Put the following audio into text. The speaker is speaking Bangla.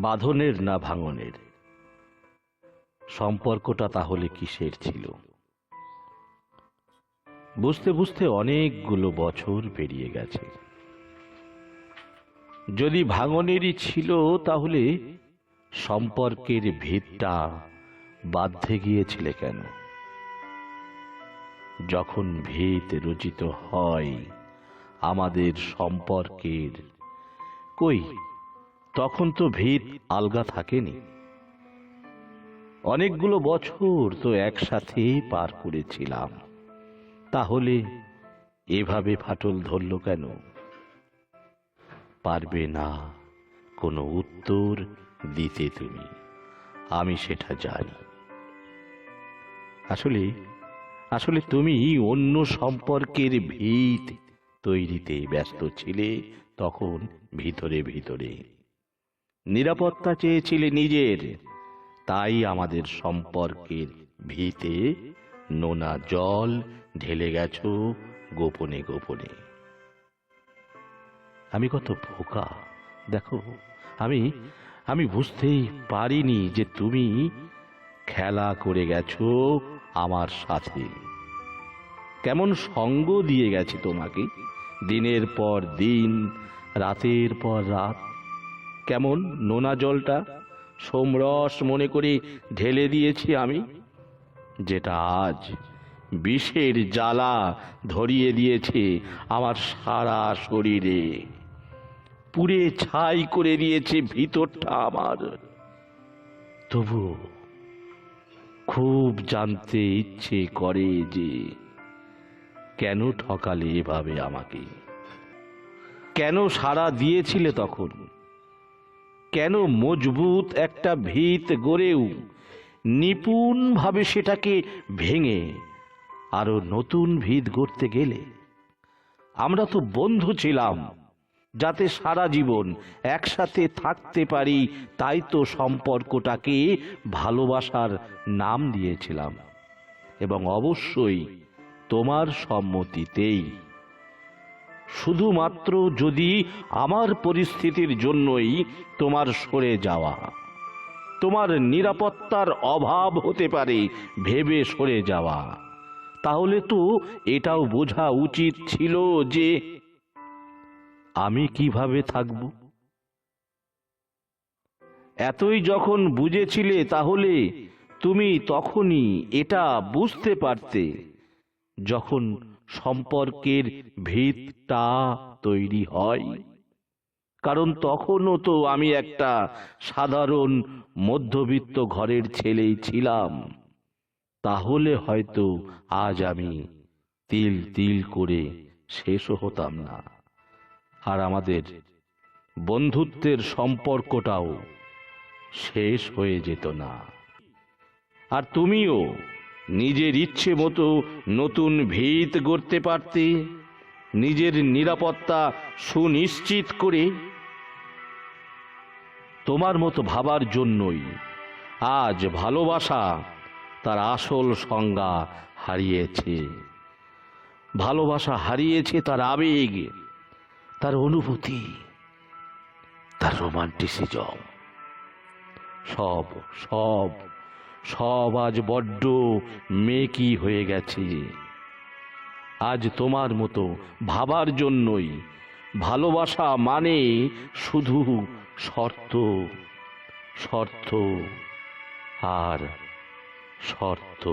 বাঁধনের না ভাঙনের? সম্পর্কটা তাহলে কিসের ছিল? বুঝতে বুঝতে অনেকগুলো বছর পেরিয়ে গেছে। যদি ভাঙনেরই ছিল তাহলে সম্পর্কের ভিতটা বাঁধতে গিয়েছিলে কেন? যখন ভিত রচিত হয় আমাদের সম্পর্কের, কই তখন তো ভিত আলগা থাকেনি। অনেকগুলো বছর তো একসাথে পার করেছিলাম, তাহলে এভাবে ফাটল ধরল কেন? পারবে না কোনো উত্তর দিতে তুমি, আমি সেটা জানি। আসলে আসলে তুমি অন্য সম্পর্কের ভিত তৈরিতে ব্যস্ত ছিলে। তখন ভিতরে ভিতরে নিরাপত্তা চেয়েছিলে নিজের, তাই আমাদের সম্পর্কের ভিতে নোনা জল ঢেলে গেছো গোপনে গোপনে। আমি কত বোকা দেখো। আমি আমি বুঝতেই পারিনি যে তুমি খেলা করে গেছো আমার সাথে। কেমন সঙ্গ দিয়ে গেছে তোমাকে দিনের পর দিন, রাতের পর রাত। কেমন নোনা জলটা সোমরস মনে করে ঢেলে দিয়েছি আমি, যেটা আজ বিষের জ্বালা ধরিয়ে দিয়েছে আমার সারা শরীরে, পুড়ে ছাই করে দিয়েছে ভিতরটা আমার। তবু খুব জানতে ইচ্ছে করে যে কেন ঠকালে এভাবে আমাকে? কেন সাড়া দিয়েছিলে তখন? কেন মজবুত একটা ভিত গড়েও নিপুণভাবে সেটাকে ভেঙে আরো নতুন ভিত গড়তে গেলে? আমরা তো বন্ধু ছিলাম, যাতে সারা জীবন একসাথে থাকতে পারি, তাই তো সম্পর্কটাকে ভালোবাসার নাম দিয়েছিলাম, এবং অবশ্যই তোমার সম্মতিতেই। শুধুমাত্র যদি আমার পরিস্থিতির জন্যই তোমার সরে যাওয়া, তোমার নিরাপত্তার অভাব হতে পারে ভেবে সরে যাওয়া, তাহলে তো এটাও বোঝা উচিত ছিল যে আমি কিভাবে থাকব। এতই যখন বুঝেছিলে তাহলে তুমি তখনই এটা বুঝতে পারতে যখন সম্পর্কের ভিতটা তৈরি হয়। কারণ তখনও তো আমি একটা সাধারণ মধ্যবিত্ত ঘরের ছেলেই ছিলাম। তাহলে হয়তো আজ আমি তিল তিল করে শেষও হতাম না, আর আমাদের বন্ধুত্বের সম্পর্কটাও শেষ হয়ে যেত না। আর তুমিও নিজের ইচ্ছে মতো নতুন ভিত গড়তে পারতে, নিজের নিরাপত্তা সুনিশ্চিত করে। তোমার মতো ভাবার জন্যই আজ ভালোবাসা তার আসল সংজ্ঞা হারিয়েছে। ভালোবাসা হারিয়েছে তার আবেগ, তার অনুভূতি, তার রোমান্টিসিজম। সব সব সব আজ বড্ড মেকি হয়ে গেছে। আজ তোমার মতো ভাবার জন্যই ভালোবাসা মানে শুধু শর্ত, শর্ত আর শর্ত।